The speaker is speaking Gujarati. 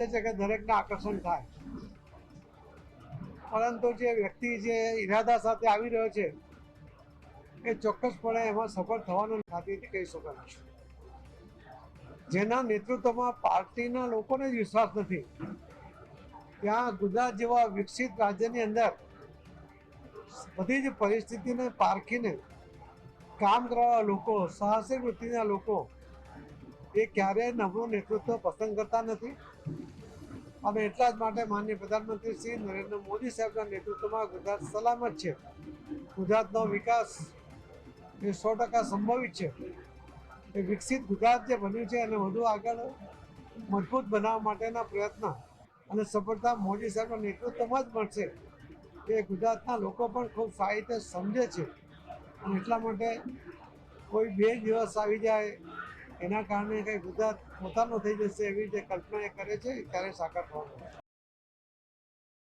છે કે દરેકને આકર્ષણ થાય, પરંતુ જે વ્યક્તિ જે ઈરાદા સાથે આવી રહ્યો છે એ ચોક્કસપણે એમાં સફળ થવાનું ખાતરીથી કહી શકાય. જેના નેતૃત્વમાં પાર્ટીના લોકોને જ વિશ્વાસ નથી, ત્યાં ગુજરાત જેવા વિકસિત રાજ્યની અંદર બધી જ પરિસ્થિતિને પારખીને કામ કરવા લોકો, સાહસિક વૃત્તિના લોકો એ ક્યારેય નબળું નેતૃત્વ પસંદ કરતા નથી. અને એટલા જ માટે માનનીય પ્રધાનમંત્રી શ્રી નરેન્દ્ર મોદી સાહેબના નેતૃત્વમાં ગુજરાત સલામત છે. ગુજરાતનો વિકાસ એ 100% સંભવિત છે. એ વિકસિત ગુજરાત જે બન્યું છે એને વધુ આગળ મજબૂત બનાવવા માટેના પ્રયત્ન અને સફળતા મોદી સાહેબના નેતૃત્વમાં જ મળશે. એ ગુજરાતના લોકો પણ ખૂબ સારી રીતે સમજે છે. અને એટલા માટે કોઈ 2 દિવસ આવી જાય એના કારણે કંઈ ગુજરાત પોતાનું થઈ જશે એવી જે કલ્પના એ કરે છે એ ક્યારેય સાકાર થવાનું નથી.